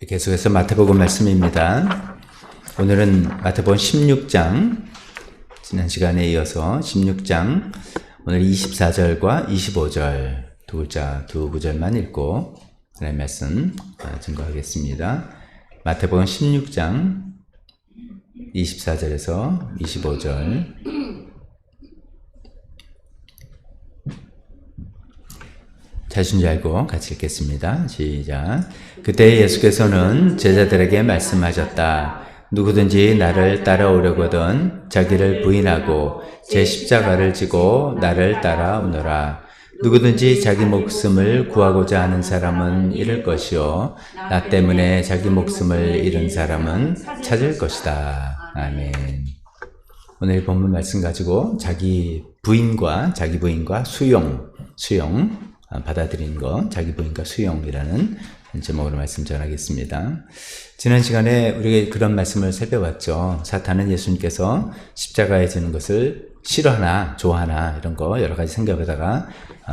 계속해서 마태복음 말씀입니다. 오늘은 마태복음 16장, 지난 시간에 이어서 16장 오늘 24절과 25절 두 구절만 읽고 하나님의 말씀 증거하겠습니다. 마태복음 16장 24절에서 25절. 자신 줄 알고 같이 읽겠습니다. 시작. 그때 예수께서는 제자들에게 말씀하셨다. 누구든지 나를 따라오려거든 자기를 부인하고 제 십자가를 지고 나를 따라오너라. 누구든지 자기 목숨을 구하고자 하는 사람은 잃을 것이요 나 때문에 자기 목숨을 잃은 사람은 찾을 것이다. 아멘. 오늘 본문 말씀 가지고 자기 부인과 수용 받아들인 것, 자기 부인과 수용이라는 제목으로 말씀 전하겠습니다. 지난 시간에 우리가 그런 말씀을 살펴봤죠. 사탄은 예수님께서 십자가에 지는 것을 싫어하나 좋아하나 이런 거 여러 가지 생각하다가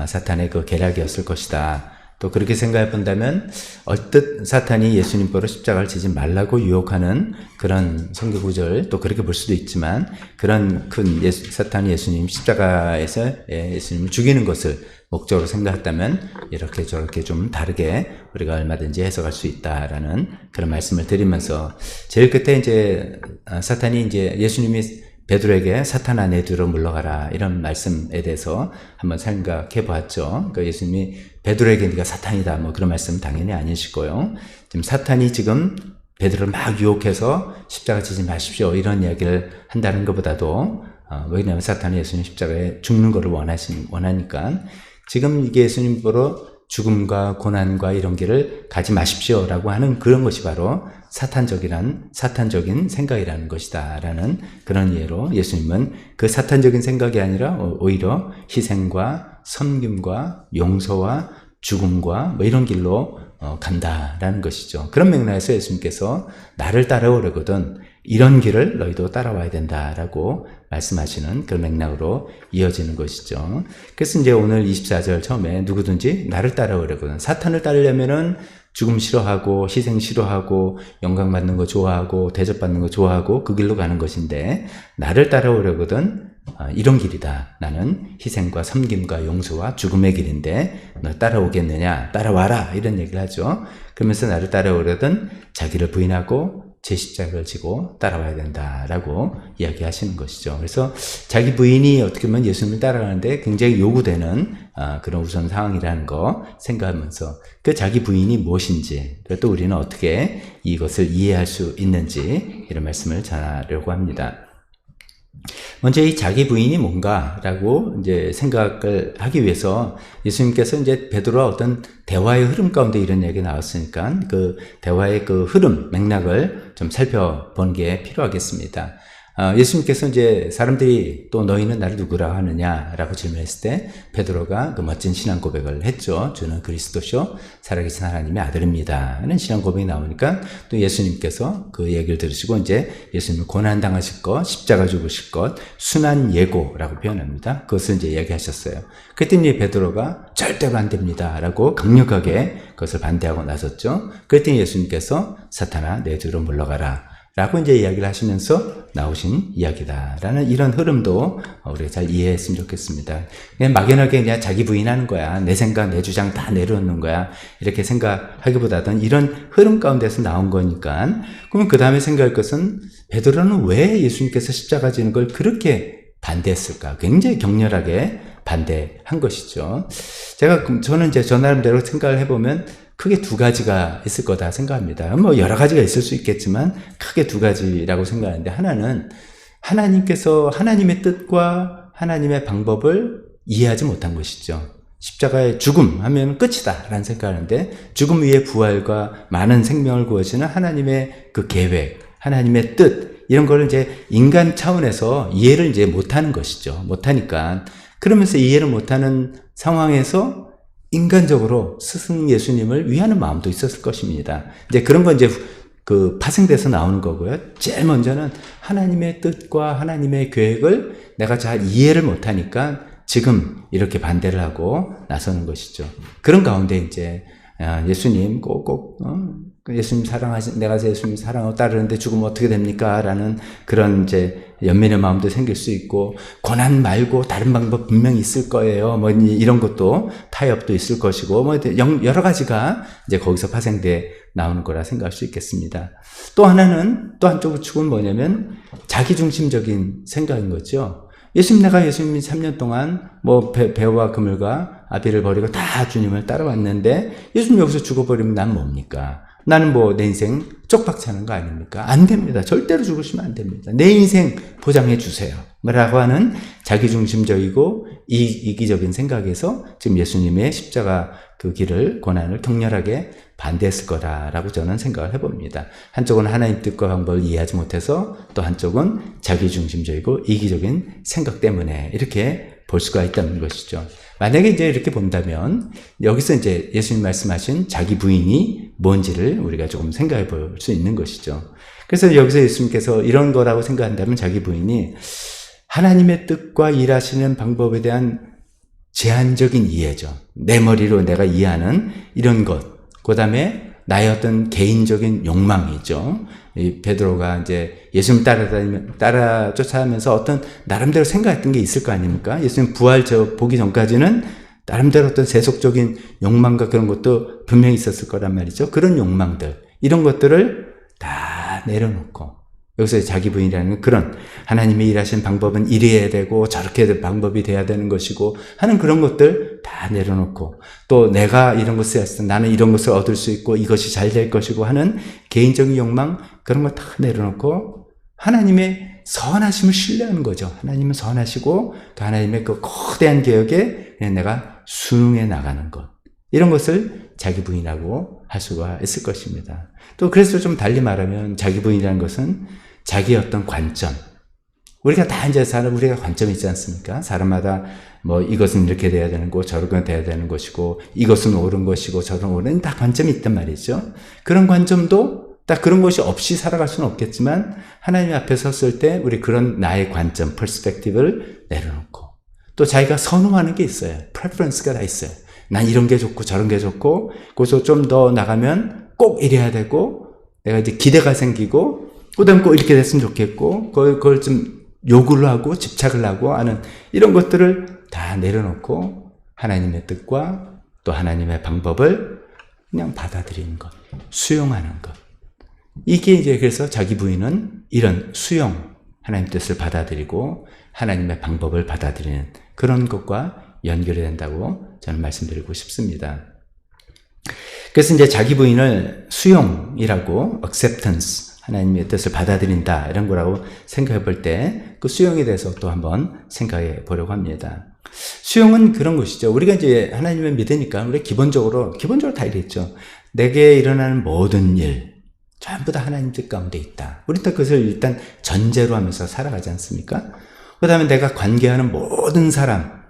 사탄의 그 계략이었을 것이다. 또 그렇게 생각해 본다면 얼뜻 사탄이 예수님 보러 십자가를 지지 말라고 유혹하는 그런 성경 구절, 또 그렇게 볼 수도 있지만 그런 큰 사탄이 예수님 십자가에서 예수님을 죽이는 것을 목적으로 생각했다면 이렇게 저렇게 좀 다르게 우리가 얼마든지 해석할 수 있다라는 그런 말씀을 드리면서 제일 끝에 이제 사탄이 이제 예수님이 베드로에게 사탄아 내 뒤로 물러가라 이런 말씀에 대해서 한번 생각해 보았죠. 그러니까 예수님이 베드로에게 네가 사탄이다 뭐 그런 말씀은 당연히 아니실 거예요. 지금 사탄이 지금 베드로를 막 유혹해서 십자가 지지 마십시오 이런 이야기를 한다는 것보다도 왜냐하면 사탄이 예수님 십자가에 죽는 것을 원하니까 지금 이게 예수님 보러 죽음과 고난과 이런 길을 가지 마십시오라고 하는 그런 것이 바로 사탄적인 생각이라는 것이다 라는 그런 이해로 예수님은 그 사탄적인 생각이 아니라 오히려 희생과 섬김과 용서와 죽음과 뭐 이런 길로 간다라는 것이죠. 그런 맥락에서 예수님께서 나를 따라오려거든 이런 길을 너희도 따라와야 된다라고 말씀하시는 그런 맥락으로 이어지는 것이죠. 그래서 이제 오늘 24절 처음에 누구든지 나를 따라오려거든 사탄을 따르려면은 죽음 싫어하고 희생 싫어하고 영광 받는 거 좋아하고 대접받는 거 좋아하고 그 길로 가는 것인데 나를 따라오려거든 이런 길이다. 나는 희생과 섬김과 용서와 죽음의 길인데 너 따라오겠느냐? 따라와라 이런 얘기를 하죠. 그러면서 나를 따라오려거든 자기를 부인하고 제 십자가를 지고 따라와야 된다라고 이야기하시는 것이죠. 그래서 자기 부인이 어떻게 보면 예수님을 따라가는데 굉장히 요구되는 그런 우선 상황이라는 거 생각하면서 그 자기 부인이 무엇인지 또 우리는 어떻게 이것을 이해할 수 있는지 이런 말씀을 전하려고 합니다. 먼저 이 자기 부인이 뭔가라고 이제 생각을 하기 위해서 예수님께서 이제 베드로와 어떤 대화의 흐름 가운데 이런 얘기가 나왔으니까 그 대화의 그 흐름, 맥락을 좀 살펴보는 게 필요하겠습니다. 예수님께서 이제 사람들이 또 너희는 나를 누구라 하느냐라고 질문했을 때 베드로가 그 멋진 신앙 고백을 했죠. 주는 그리스도시요 살아계신 하나님의 아들입니다 하는 신앙 고백이 나오니까 또 예수님께서 그 얘기를 들으시고 이제 예수님을 고난당하실 것, 십자가 죽으실 것, 순한 예고라고 표현합니다. 그것을 이제 얘기하셨어요. 그랬더니 베드로가 절대로 안 됩니다 라고 강력하게 그것을 반대하고 나섰죠. 그랬더니 예수님께서 사탄아 내 뒤로 물러가라 라고 이제 이야기를 하시면서 나오신 이야기다라는 이런 흐름도 우리가 잘 이해했으면 좋겠습니다. 그냥 막연하게 그냥 자기 부인하는 거야. 내 생각, 내 주장 다 내려놓는 거야. 이렇게 생각하기보다는 이런 흐름 가운데서 나온 거니까. 그러면 그 다음에 생각할 것은 베드로는 왜 예수님께서 십자가 지는 걸 그렇게 반대했을까? 굉장히 격렬하게 반대한 것이죠. 저는 이제 저 나름대로 생각을 해보면 크게 두 가지가 있을 거다 생각합니다. 뭐 여러 가지가 있을 수 있겠지만 크게 두 가지라고 생각하는데 하나는 하나님께서 하나님의 뜻과 하나님의 방법을 이해하지 못한 것이죠. 십자가의 죽음 하면 끝이다 라는 생각하는데 죽음 위에 부활과 많은 생명을 구하시는 하나님의 그 계획, 하나님의 뜻 이런 거를 이제 인간 차원에서 이해를 이제 못하는 것이죠. 못하니까 그러면서 이해를 못하는 상황에서 인간적으로 스승 예수님을 위하는 마음도 있었을 것입니다. 이제 그런 건 이제 그 파생돼서 나오는 거고요. 제일 먼저는 하나님의 뜻과 하나님의 계획을 내가 잘 이해를 못하니까 지금 이렇게 반대를 하고 나서는 것이죠. 그런 가운데 이제 예수님 꼭 예수님 내가 예수님 사랑하고 따르는데 죽으면 어떻게 됩니까? 라는 그런 이제 연민의 마음도 생길 수 있고, 고난 말고 다른 방법 분명히 있을 거예요. 뭐 이런 것도 타협도 있을 것이고, 뭐 여러 가지가 이제 거기서 파생돼 나오는 거라 생각할 수 있겠습니다. 또 한쪽 축은 뭐냐면 자기중심적인 생각인 거죠. 내가 예수님이 3년 동안 뭐 배와 그물과 아비를 버리고 다 주님을 따라왔는데 예수님 여기서 죽어버리면 난 뭡니까? 나는 뭐 내 인생 쪽박차는 거 아닙니까? 안 됩니다. 절대로 죽으시면 안 됩니다. 내 인생 보장해 주세요. 라고 하는 자기중심적이고 이기적인 생각에서 지금 예수님의 십자가 그 길을, 고난을 격렬하게 반대했을 거다라고 저는 생각을 해봅니다. 한쪽은 하나님 뜻과 방법을 이해하지 못해서, 또 한쪽은 자기중심적이고 이기적인 생각 때문에 이렇게 볼 수가 있다는 것이죠. 만약에 이제 이렇게 본다면 여기서 이제 예수님 말씀하신 자기 부인이 뭔지를 우리가 조금 생각해 볼 수 있는 것이죠. 그래서 여기서 예수님께서 이런 거라고 생각한다면 자기 부인이 하나님의 뜻과 일하시는 방법에 대한 제한적인 이해죠. 내 머리로 내가 이해하는 이런 것, 그 다음에 나의 어떤 개인적인 욕망이죠. 이 베드로가 이제 예수님 따라 쫓아가면서 어떤 나름대로 생각했던 게 있을 거 아닙니까? 예수님 부활 보기 전까지는 나름대로 어떤 세속적인 욕망과 그런 것도 분명히 있었을 거란 말이죠. 그런 욕망들, 이런 것들을 다 내려놓고, 여기서 자기 부인이라는 그런 하나님이 일하신 방법은 이래야 되고 저렇게 방법이 돼야 되는 것이고 하는 그런 것들 다 내려놓고, 또 내가 이런 것을 했을 때 나는 이런 것을 얻을 수 있고 이것이 잘 될 것이고 하는 개인적인 욕망, 그런 거 다 내려놓고 하나님의 선하심을 신뢰하는 거죠. 하나님은 선하시고 그 하나님의 그 거대한 계획에 내가 순응해 나가는 것, 이런 것을 자기 부인이라고 할 수가 있을 것입니다. 또 그래서 좀 달리 말하면 자기 부인이라는 것은 자기의 어떤 관점, 우리가 다 이제 우리가 관점이 있지 않습니까? 사람마다 뭐 이것은 이렇게 돼야 되는 거, 저렇게 돼야 되는 것이고, 이것은 옳은 것이고, 저런 옳은, 다 관점이 있단 말이죠. 그런 관점도 딱 그런 것이 없이 살아갈 수는 없겠지만, 하나님 앞에 섰을 때 우리 그런 나의 관점, 퍼스펙티브를 내려놓고, 또 자기가 선호하는 게 있어요. 프레퍼런스가 다 있어요. 난 이런 게 좋고 저런 게 좋고, 거기서 좀 더 나가면 꼭 이래야 되고, 내가 이제 기대가 생기고, 그 다음에 꼭 이렇게 됐으면 좋겠고, 그걸 좀 요구를 하고 집착을 하고 하는 이런 것들을 다 내려놓고 하나님의 뜻과 또 하나님의 방법을 그냥 받아들이는 것, 수용하는 것. 이게 이제 그래서 자기 부인은 이런 수용, 하나님 뜻을 받아들이고 하나님의 방법을 받아들이는 그런 것과 연결이 된다고 저는 말씀드리고 싶습니다. 그래서 이제 자기 부인을 수용이라고, acceptance, 하나님의 뜻을 받아들인다, 이런 거라고 생각해 볼 때 그 수용에 대해서 또 한번 생각해 보려고 합니다. 수용은 그런 것이죠. 우리가 이제 하나님을 믿으니까 우리 기본적으로 다 이랬죠. 내게 일어나는 모든 일 전부 다 하나님 뜻 가운데 있다. 우리는 그것을 일단 전제로 하면서 살아가지 않습니까? 그 다음에 내가 관계하는 모든 사람,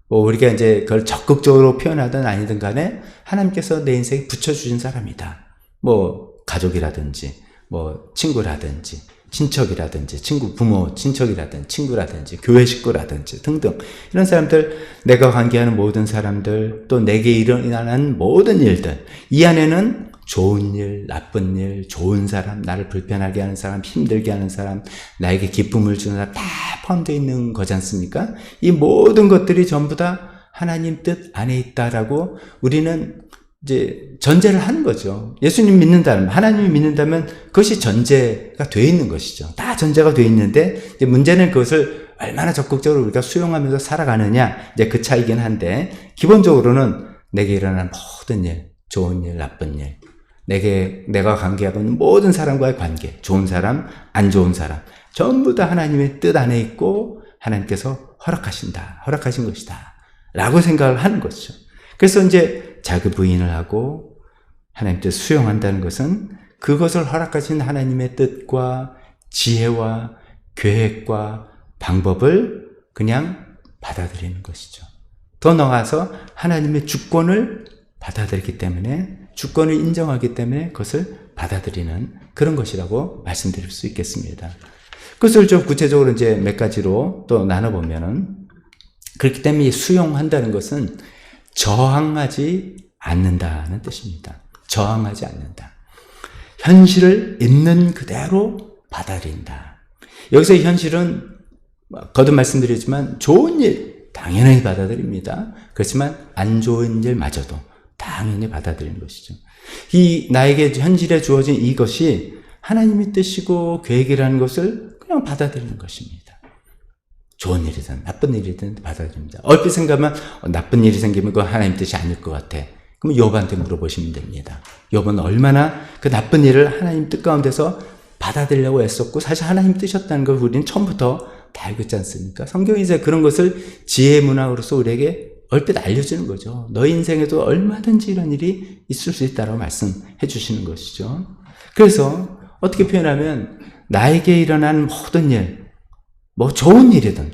뭐 우리가 이제 그걸 적극적으로 표현하든 아니든 간에 하나님께서 내 인생에 붙여주신 사람이다. 뭐 가족이라든지 뭐 친구라든지 친척이라든지 부모 친척이라든지 친구라든지 교회 식구라든지 등등, 이런 사람들, 내가 관계하는 모든 사람들, 또 내게 일어나는 모든 일들, 이 안에는 좋은 일, 나쁜 일, 좋은 사람, 나를 불편하게 하는 사람, 힘들게 하는 사람, 나에게 기쁨을 주는 사람 다 포함되어 있는 거지 않습니까? 이 모든 것들이 전부 다 하나님 뜻 안에 있다라고 우리는 이제 전제를 하는 거죠. 예수님 믿는다면, 하나님을 믿는다면 그것이 전제가 되어 있는 것이죠. 다 전제가 되어 있는데, 이제 문제는 그것을 얼마나 적극적으로 우리가 수용하면서 살아가느냐, 이제 그 차이긴 한데, 기본적으로는 내게 일어나는 모든 일, 좋은 일, 나쁜 일, 내가 관계하고 있는 모든 사람과의 관계, 좋은 사람, 안 좋은 사람, 전부 다 하나님의 뜻 안에 있고 하나님께서 허락하신 것이다 라고 생각을 하는 것이죠. 그래서 이제 자기 부인을 하고 하나님 뜻 수용한다는 것은 그것을 허락하신 하나님의 뜻과 지혜와 계획과 방법을 그냥 받아들이는 것이죠. 더 나아가서 하나님의 주권을 받아들이기 때문에, 주권을 인정하기 때문에 그것을 받아들이는 그런 것이라고 말씀드릴 수 있겠습니다. 그것을 좀 구체적으로 이제 몇 가지로 또 나눠보면은, 그렇기 때문에 수용한다는 것은 저항하지 않는다는 뜻입니다. 저항하지 않는다. 현실을 있는 그대로 받아들인다. 여기서 현실은 거듭 말씀드리지만 좋은 일 당연히 받아들입니다. 그렇지만 안 좋은 일마저도 당연히 받아들이는 것이죠. 이 나에게 현실에 주어진 이것이 하나님의 뜻이고 계획이라는 것을 그냥 받아들이는 것입니다. 좋은 일이든 나쁜 일이든 받아들입니다. 얼핏 생각하면 나쁜 일이 생기면 그건 하나님 뜻이 아닐 것 같아. 그럼 욥한테 물어보시면 됩니다. 욥은 얼마나 그 나쁜 일을 하나님 뜻 가운데서 받아들이려고 애썼고 사실 하나님 뜻이었다는 걸 우리는 처음부터 다 알고 있지 않습니까? 성경이 이제 그런 것을 지혜의 문학으로서 우리에게 얼핏 알려주는 거죠. 너희 인생에도 얼마든지 이런 일이 있을 수 있다고 말씀해 주시는 것이죠. 그래서 어떻게 표현하면 나에게 일어난 모든 일, 뭐 좋은 일이든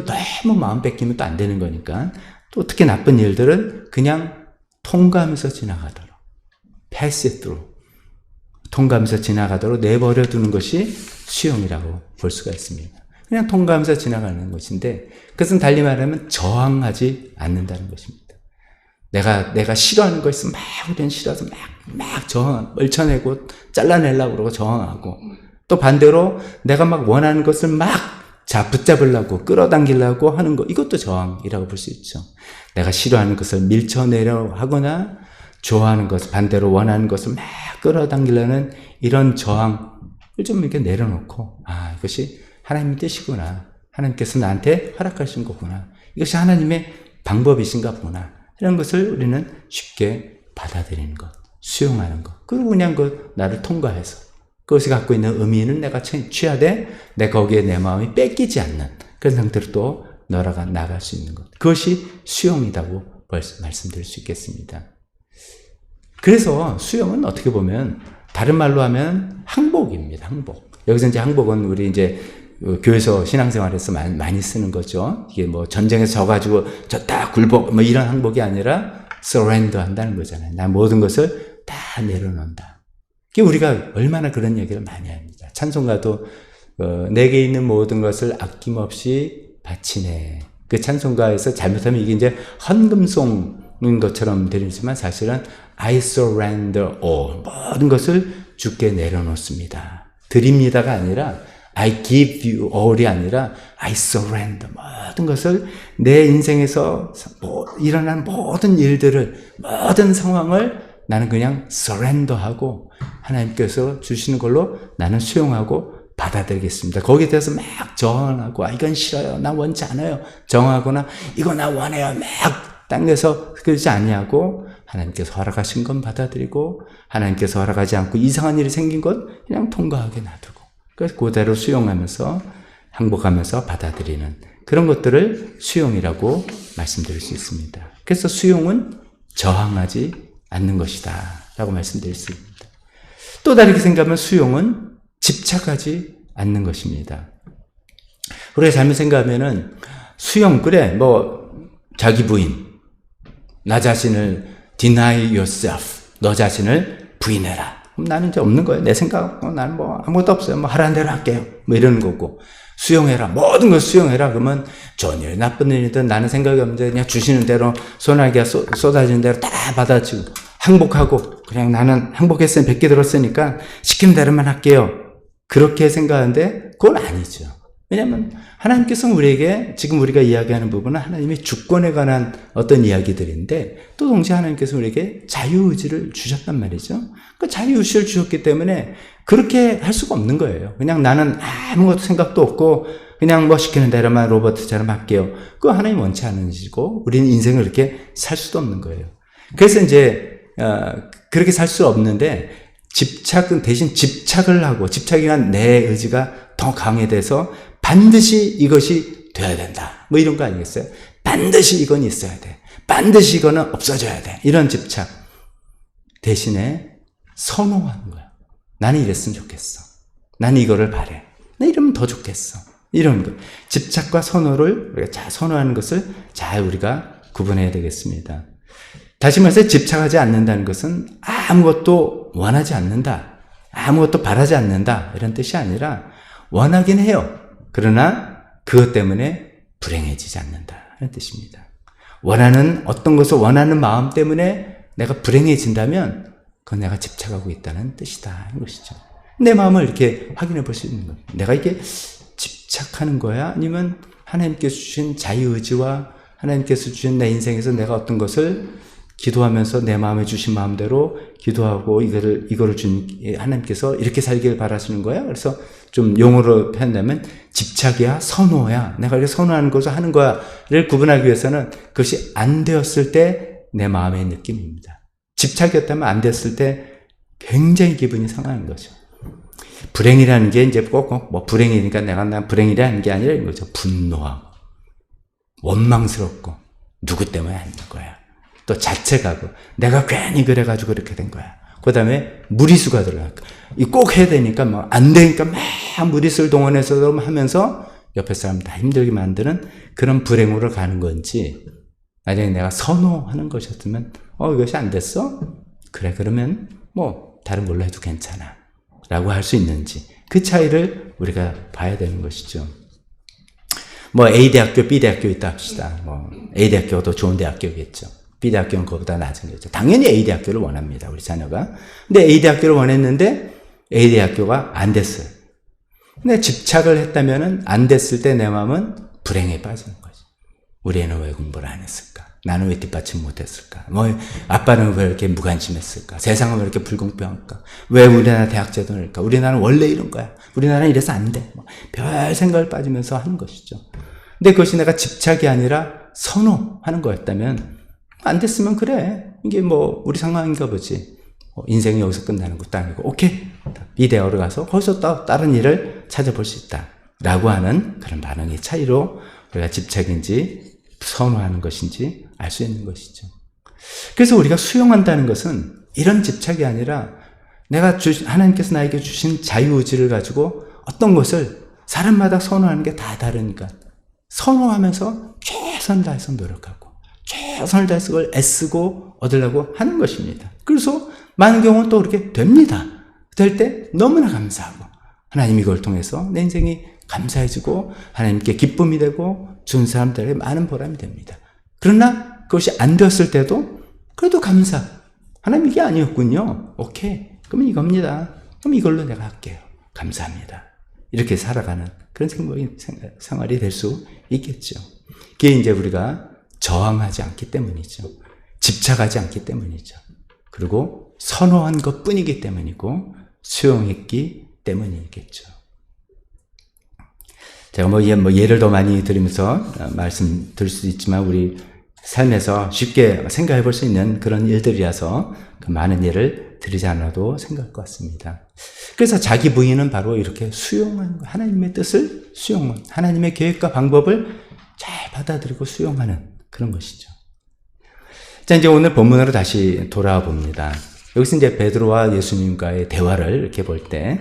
너무 마음 뺏기면 또 안 되는 거니까 또 특히 나쁜 일들은 그냥 통과하면서 지나가도록 pass it through 통과하면서 지나가도록 내버려 두는 것이 수용이라고 볼 수가 있습니다. 그냥 통과하면서 지나가는 것인데 그것은 달리 말하면 저항하지 않는다는 것입니다. 내가 싫어하는 거 있으면 막 우리는 싫어서 막 저항, 떨쳐내고 잘라내려고 그러고 저항하고 또 반대로 내가 막 원하는 것을 막 붙잡으려고 끌어당기려고 하는 것 이것도 저항이라고 볼 수 있죠. 내가 싫어하는 것을 밀쳐내려 하거나 좋아하는 것 반대로 원하는 것을 막 끌어당기려는 이런 저항을 좀 이렇게 내려놓고 이것이 하나님의 뜻이구나. 하나님께서 나한테 허락하신 거구나. 이것이 하나님의 방법이신가 보구나. 이런 것을 우리는 쉽게 받아들이는 것, 수용하는 것. 그리고 그냥 나를 통과해서 그것이 갖고 있는 의미는 내가 취하되 내가 거기에 내 마음이 뺏기지 않는 그런 상태로 또 나아갈 수 있는 것. 그것이 수용이라고 말씀드릴 수 있겠습니다. 그래서 수용은 어떻게 보면 다른 말로 하면 항복입니다. 항복. 여기서 이제 항복은 우리 이제 교회에서 신앙생활에서 많이 쓰는 거죠. 이게 뭐 전쟁에서 져가지고 졌다 굴복 뭐 이런 항복이 아니라 surrender 한다는 거잖아요. 나 모든 것을 다 내려놓는다. 이게 우리가 얼마나 그런 얘기를 많이 합니다. 찬송가도 내게 있는 모든 것을 아낌없이 바치네. 그 찬송가에서 잘못하면 이게 이제 헌금송인 것처럼 들리지만 사실은 I surrender all 모든 것을 주께 내려놓습니다. 드립니다가 아니라 I give you all이 아니라 I surrender 모든 것을 내 인생에서 일어난 모든 일들을 모든 상황을 나는 그냥 surrender하고 하나님께서 주시는 걸로 나는 수용하고 받아들이겠습니다. 거기에 대해서 막 저항하고 이건 싫어요. 나 원치 않아요. 정하거나 이거 나 원해요. 막 당겨서 그러지 아니하고 하나님께서 허락하신 건 받아들이고 하나님께서 허락하지 않고 이상한 일이 생긴 것 그냥 통과하게 놔두고 그래서 그대로 수용하면서 항복하면서 받아들이는 그런 것들을 수용이라고 말씀드릴 수 있습니다. 그래서 수용은 저항하지 않는 것이다 라고 말씀드릴 수 있습니다. 또 다르게 생각하면 수용은 집착하지 않는 것입니다. 우리가 잘못 생각하면은 수용 그래 뭐 자기 부인 나 자신을 deny yourself 너 자신을 부인해라. 그럼 나는 이제 없는 거예요. 내 생각 나는 뭐 아무것도 없어요. 뭐 하라는 대로 할게요. 뭐 이러는 거고 수용해라. 모든 걸 수용해라. 그러면 좋은 일 나쁜 일이든 나는 생각이 없는데 그냥 주시는 대로 소나기가 쏟아지는 대로 다 받아치고 항복하고 그냥 나는 항복했으니 100개 들었으니까 시키는 대로만 할게요. 그렇게 생각하는데 그건 아니죠. 왜냐하면 하나님께서는 우리에게 지금 우리가 이야기하는 부분은 하나님의 주권에 관한 어떤 이야기들인데 또 동시에 하나님께서 우리에게 자유의지를 주셨단 말이죠. 그 자유의지를 주셨기 때문에 그렇게 할 수가 없는 거예요. 그냥 나는 아무것도 생각도 없고 그냥 뭐 시키는 대로만 로버트처럼 할게요. 그거 하나님 원치 않는 일이고 우리는 인생을 이렇게 살 수도 없는 거예요. 그래서 이제 그렇게 살 수 없는데 집착은 대신 집착을 하고 집착이 한 내 의지가 더 강해져서 반드시 이것이 돼야 된다. 뭐 이런 거 아니겠어요? 반드시 이건 있어야 돼. 반드시 이거는 없어져야 돼. 이런 집착 대신에 선호하는 거야. 나는 이랬으면 좋겠어. 나는 이거를 바래. 나 이러면 더 좋겠어. 이런 거. 집착과 선호를 우리가 잘 선호하는 것을 잘 우리가 구분해야 되겠습니다. 다시 말해서 집착하지 않는다는 것은 아무것도 원하지 않는다. 아무것도 바라지 않는다. 이런 뜻이 아니라 원하긴 해요. 그러나 그것 때문에 불행해지지 않는다. 이런 뜻입니다. 원하는 어떤 것을 원하는 마음 때문에 내가 불행해진다면 그건 내가 집착하고 있다는 뜻이다 하는 것이죠. 내 마음을 이렇게 확인해 볼 수 있는 겁니다. 내가 이게 집착하는 거야? 아니면 하나님께서 주신 자유의지와 하나님께서 주신 내 인생에서 내가 어떤 것을 기도하면서 내 마음에 주신 마음대로 기도하고 이거를 준 하나님께서 이렇게 살기를 바라시는 거야? 그래서 좀 용어로 표현하면 집착이야? 선호야? 내가 이렇게 선호하는 것을 하는 거야를 구분하기 위해서는 그것이 안 되었을 때 내 마음의 느낌입니다. 집착이었다면 안 됐을 때 굉장히 기분이 상하는 거죠. 불행이라는 게 이제 꼭 뭐 불행이니까 내가 불행이라는 게 아니라 이거죠. 분노하고 원망스럽고 누구 때문에 안 된 거야. 또 자책하고 내가 괜히 그래가지고 그렇게 된 거야. 그 다음에 무리수가 들어가. 꼭 해야 되니까 막 안 되니까 막 무리수를 동원해서 하면서 옆에 사람 다 힘들게 만드는 그런 불행으로 가는 건지, 만약에 내가 선호하는 것이었으면 이것이 안 됐어? 그래, 그러면 뭐 다른 걸로 해도 괜찮아 라고 할 수 있는지, 그 차이를 우리가 봐야 되는 것이죠. 뭐 A 대학교, B 대학교 있다 합시다. 뭐 A 대학교가 더 좋은 대학교겠죠. B 대학교는 그거보다 낮은 거죠. 당연히 A 대학교를 원합니다, 우리 자녀가. 근데 A 대학교를 원했는데 A 대학교가 안 됐어요. 근데 집착을 했다면은 안 됐을 때 내 마음은 불행에 빠지는 거죠. 우리 애는 왜 공부를 안 했을까? 나는 왜 뒷받침 못했을까? 뭐 아빠는 왜 이렇게 무관심했을까? 세상은 왜 이렇게 불공평할까? 왜 우리나라 대학 제도는 이럴까? 우리나라는 원래 이런 거야. 우리나라는 이래서 안 돼. 별 생각을 빠지면서 하는 것이죠. 근데 그것이 내가 집착이 아니라 선호하는 거였다면 안 됐으면 그래. 이게 뭐 우리 상황인가 보지. 인생이 여기서 끝나는 것도 아니고 오케이. B 대학으로 가서 거기서 또 다른 일을 찾아볼 수 있다. 라고 하는 그런 반응의 차이로 우리가 집착인지 선호하는 것인지 알 수 있는 것이죠. 그래서 우리가 수용한다는 것은 이런 집착이 아니라 내가 하나님께서 나에게 주신 자유의지를 가지고 어떤 것을 사람마다 선호하는 게 다 다르니까 선호하면서 최선을 다해서 노력하고 최선을 다해서 그걸 애쓰고 얻으려고 하는 것입니다. 그래서 많은 경우는 또 그렇게 됩니다. 될 때 너무나 감사하고 하나님이 이걸 통해서 내 인생이 감사해지고 하나님께 기쁨이 되고 준 사람들에게 많은 보람이 됩니다. 그러나 그것이 안 되었을 때도 그래도 감사. 하나님 이게 아니었군요. 오케이. 그러면 이겁니다. 그럼 이걸로 내가 할게요. 감사합니다. 이렇게 살아가는 그런 생활이 될 수 있겠죠. 그게 이제 우리가 저항하지 않기 때문이죠. 집착하지 않기 때문이죠. 그리고 선호한 것 뿐이기 때문이고 수용했기 때문이겠죠. 제가 뭐 예를 더 많이 드리면서 말씀드릴 수도 있지만 우리 삶에서 쉽게 생각해 볼 수 있는 그런 일들이라서 그 많은 예를 드리지 않아도 생각할 것 같습니다. 그래서 자기 부인은 바로 이렇게 수용하는 거예요. 하나님의 뜻을 수용하는, 하나님의 계획과 방법을 잘 받아들이고 수용하는 그런 것이죠. 자, 이제 오늘 본문으로 다시 돌아와 봅니다. 여기서 이제 베드로와 예수님과의 대화를 이렇게 볼 때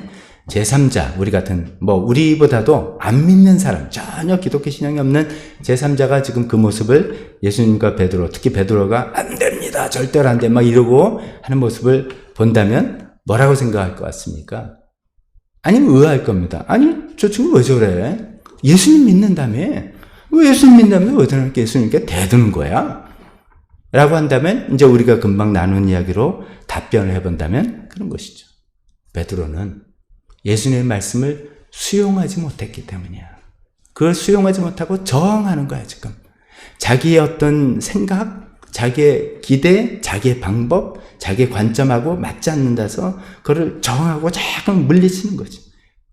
제3자, 우리 같은, 우리보다도 안 믿는 사람, 전혀 기독교 신앙이 없는 제3자가 지금 그 모습을 예수님과 베드로, 특히 베드로가 안 됩니다, 절대로 안 돼, 막 이러고 하는 모습을 본다면 뭐라고 생각할 것 같습니까? 아니면 의아할 겁니다. 아니, 저 친구 왜 저래? 예수님 믿는다며? 왜 예수님 믿는다며 왜 저렇게 예수님께 대드는 거야? 라고 한다면, 이제 우리가 금방 나눈 이야기로 답변을 해본다면 그런 것이죠. 베드로는 예수님의 말씀을 수용하지 못했기 때문이야. 그걸 수용하지 못하고 저항하는 거야, 지금. 자기의 어떤 생각, 자기의 기대, 자기의 방법, 자기의 관점하고 맞지 않는다서 그걸 저항하고 자꾸 물리치는 거지.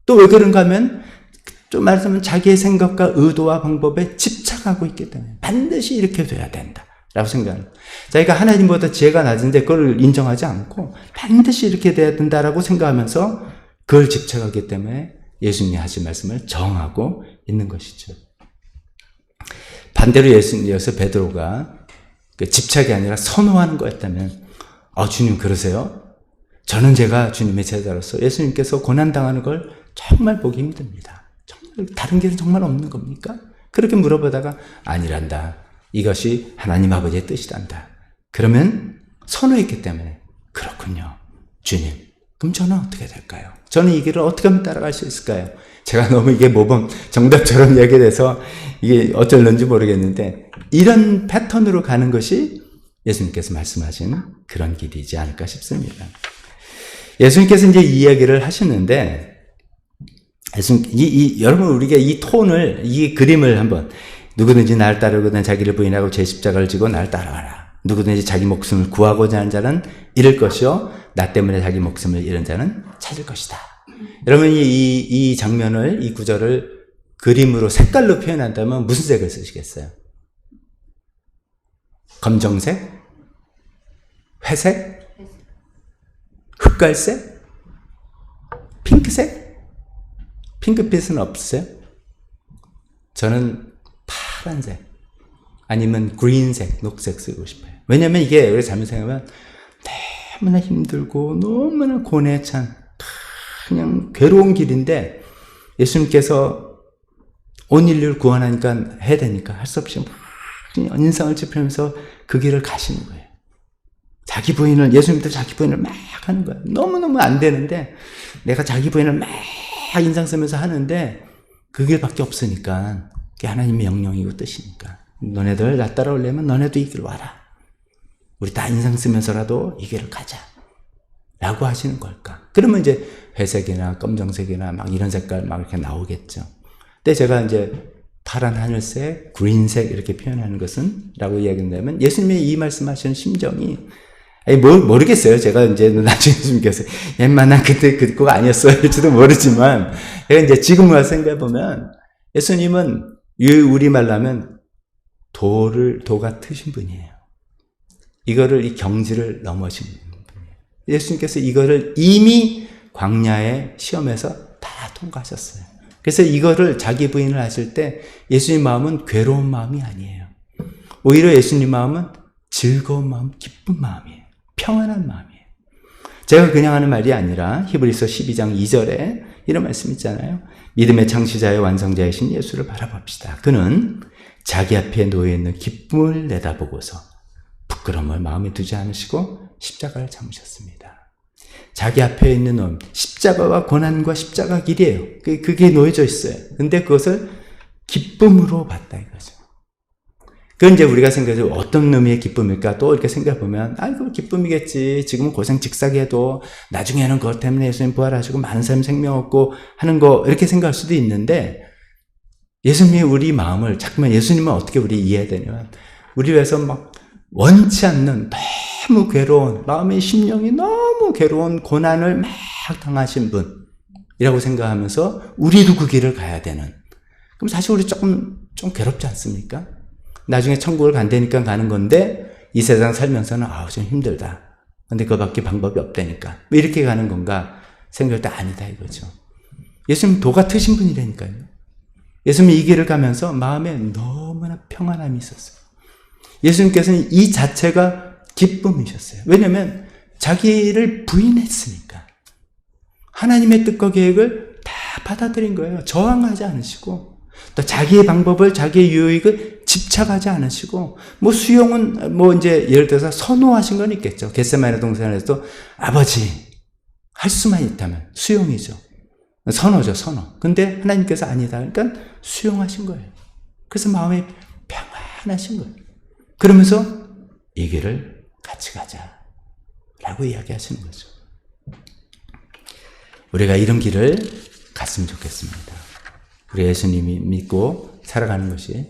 또 왜 그런가 하면, 좀 말하자면 자기의 생각과 의도와 방법에 집착하고 있기 때문에 반드시 이렇게 돼야 된다. 라고 생각합니다. 자기가 하나님보다 지혜가 낮은데 그걸 인정하지 않고 반드시 이렇게 돼야 된다라고 생각하면서 그걸 집착하기 때문에 예수님이 하신 말씀을 정하고 있는 것이죠. 반대로 예수님이어서 베드로가 집착이 아니라 선호하는 거였다면, 주님 그러세요? 저는 제가 주님의 제자로서 예수님께서 고난당하는 걸 정말 보기 힘듭니다. 정말 다른 길은 정말 없는 겁니까? 그렇게 물어보다가 아니란다. 이것이 하나님 아버지의 뜻이란다. 그러면 선호했기 때문에 그렇군요. 주님, 그럼 저는 어떻게 될까요? 저는 이 길을 어떻게 하면 따라갈 수 있을까요? 제가 너무 이게 모범 정답처럼 얘기돼서 이게 어쩔는지 모르겠는데 이런 패턴으로 가는 것이 예수님께서 말씀하신 그런 길이지 않을까 싶습니다. 예수님께서 이제 이 이야기를 하셨는데, 여러분, 우리가 이 톤을, 이 그림을 한번, 누구든지 나를 따르거든 자기를 부인하고 제 십자가를 지고 나를 따라와라. 누구든지 자기 목숨을 구하고자 하는 자는 잃을 것이요, 나 때문에 자기 목숨을 잃은 자는 찾을 것이다. 여러분, 이 장면을, 이 구절을 그림으로 색깔로 표현한다면 무슨 색을 쓰시겠어요? 검정색? 회색? 흑갈색? 핑크색? 핑크빛은 없으세요? 저는 파란색 아니면 그린색, 녹색 쓰고 싶어요. 왜냐면 이게 우리 잘못 생각하면 너무나 힘들고 너무나 고뇌에 찬 그냥 괴로운 길인데, 예수님께서 온 인류를 구원하니까 해야 되니까 할 수 없이 막 인상을 찌푸리면서 그 길을 가시는 거예요. 자기 부인을, 예수님도 자기 부인을 막 하는 거예요. 너무너무 안 되는데 내가 자기 부인을 막 인상 쓰면서 하는데 그 길밖에 없으니까, 그게 하나님의 명령이고 뜻이니까, 너네들 나 따라오려면 너네도 이 길 와라. 우리 다 인상 쓰면서라도 이 길을 가자 라고 하시는 걸까? 그러면 이제 회색이나 검정색이나 막 이런 색깔 막 이렇게 나오겠죠. 근데 제가 이제 파란 하늘색, 그린색 이렇게 표현하는 것은 라고 이야기한다면, 예수님이 이 말씀하시는 심정이, 모르겠어요. 제가 이제 나중에 예수님께서 웬만한 그때 그거 아니었어요 할지도 모르지만, 제가 이제 지금 와서 생각해보면 예수님은 우리말로 하면 도가 트신 분이에요. 이거를, 이 경지를 넘으신 분이에요. 예수님께서 이거를 이미 광야의 시험에서 다 통과하셨어요. 그래서 이거를 자기 부인을 하실 때 예수님 마음은 괴로운 마음이 아니에요. 오히려 예수님 마음은 즐거운 마음, 기쁜 마음이에요. 평안한 마음이에요. 제가 그냥 하는 말이 아니라 히브리서 12장 2절에 이런 말씀 있잖아요. 믿음의 창시자의 완성자이신 예수를 바라봅시다. 그는 자기 앞에 놓여있는 기쁨을 내다보고서 부끄러움을 마음에 두지 않으시고 십자가를 참으셨습니다. 자기 앞에 있는 놈, 십자가와 고난과 십자가 길이에요. 그게 놓여져 있어요. 근데 그것을 기쁨으로 봤다 이거죠. 그건 이제 우리가 생각해서 어떤 의미의 기쁨일까? 또 이렇게 생각해보면, 이거 기쁨이겠지. 지금은 고생 직사해도 나중에는 그것 때문에 예수님 부활하시고 많은 사람 생명 얻고 하는 거, 이렇게 생각할 수도 있는데, 예수님이 우리 마음을, 잠깐만 예수님은 어떻게 우리 이해해야 되냐면, 우리 위해서 막 원치 않는 너무 괴로운, 마음의 심령이 너무 괴로운 고난을 막 당하신 분이라고 생각하면서 우리도 그 길을 가야 되는. 그럼 사실 우리 좀 괴롭지 않습니까? 나중에 천국을 간다니까 가는 건데, 이 세상 살면서는 좀 힘들다. 근데 그거밖에 방법이 없다니까. 왜 이렇게 가는 건가 생각할 때 아니다 이거죠. 예수님 도가 트신 분이라니까요. 예수님이 이 길을 가면서 마음에 너무나 평안함이 있었어요. 예수님께서는 이 자체가 기쁨이셨어요. 왜냐하면 자기를 부인했으니까. 하나님의 뜻과 계획을 다 받아들인 거예요. 저항하지 않으시고, 또 자기의 방법을, 자기의 유익을 집착하지 않으시고, 수용은 이제 예를 들어서 선호하신 건 있겠죠. 겟세마네 동산에서도 아버지 할 수만 있다면 수용이죠. 선호죠, 선호. 근데 하나님께서 아니다. 그러니까 수용하신 거예요. 그래서 마음이 평안하신 거예요. 그러면서 이 길을 같이 가자 라고 이야기하시는 거죠. 우리가 이런 길을 갔으면 좋겠습니다. 우리 예수님이 믿고 살아가는 것이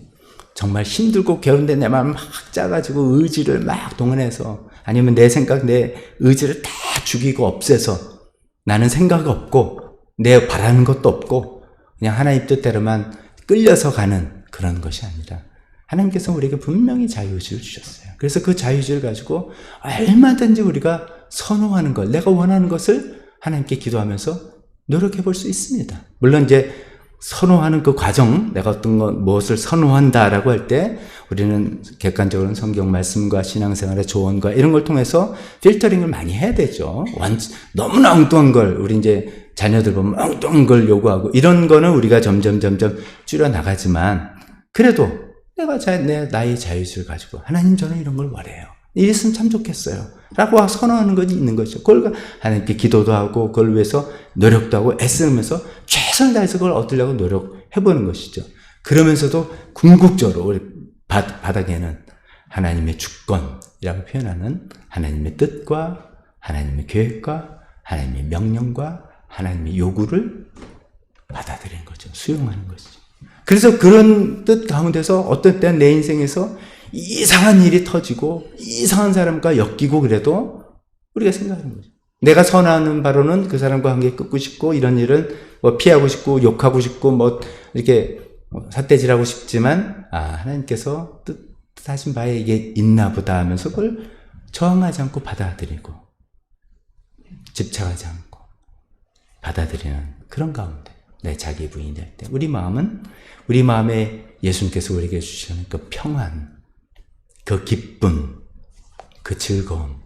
정말 힘들고 괴로운데 내 마음 막 짜가지고 의지를 막 동원해서, 아니면 내 생각, 내 의지를 다 죽이고 없애서 나는 생각 없고 내 바라는 것도 없고 그냥 하나님 뜻대로만 끌려서 가는 그런 것이 아니라, 하나님께서 우리에게 분명히 자유의지를 주셨어요. 그래서 그 자유의지를 가지고 얼마든지 우리가 선호하는 것, 내가 원하는 것을 하나님께 기도하면서 노력해 볼 수 있습니다. 물론 이제 선호하는 그 과정, 내가 어떤 무엇을 선호한다라고 할 때 우리는 객관적으로는 성경 말씀과 신앙생활의 조언과 이런 걸 통해서 필터링을 많이 해야 되죠. 너무나 엉뚱한 걸, 우리 이제 자녀들 보면 엉뚱한 걸 요구하고 이런 거는 우리가 점점 줄여나가지만, 그래도 내가 나의 자유의지를 가지고 하나님 저는 이런 걸 원해요. 이랬으면 참 좋겠어요. 라고 선호하는 것이 있는 거죠. 그걸 하나님께 기도도 하고 그걸 위해서 노력도 하고 애쓰면서 최선을 다해서 그걸 얻으려고 노력해보는 것이죠. 그러면서도 궁극적으로 우리 바닥에는 하나님의 주권이라고 표현하는 하나님의 뜻과 하나님의 계획과 하나님의 명령과 하나님의 요구를 받아들이는 거죠. 수용하는 것이죠. 그래서 그런 뜻 가운데서 어떤 때는 내 인생에서 이상한 일이 터지고 이상한 사람과 엮이고 그래도 우리가 생각하는 거죠. 내가 선하는 바로는 그 사람과 관계 끊고 싶고 이런 일은 뭐 피하고 싶고 욕하고 싶고 뭐 이렇게 삿대질하고 싶지만 하나님께서 뜻하신 바에 이게 있나 보다 하면서 그걸 저항하지 않고 받아들이고 집착하지 않고 받아들이는 그런 가운데 내 자기 부인이 될 때 우리 마음에 예수님께서 우리에게 주시는 그 평안, 그 기쁨, 그 즐거움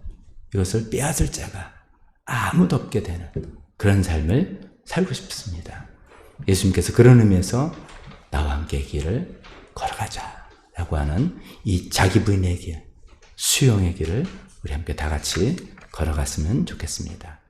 이것을 빼앗을 자가 아무도 없게 되는 그런 삶을 살고 싶습니다. 예수님께서 그런 의미에서 나와 함께 길을 걸어가자라고 하는 이 자기 부인의 길, 수용의 길을 우리 함께 다 같이 걸어갔으면 좋겠습니다.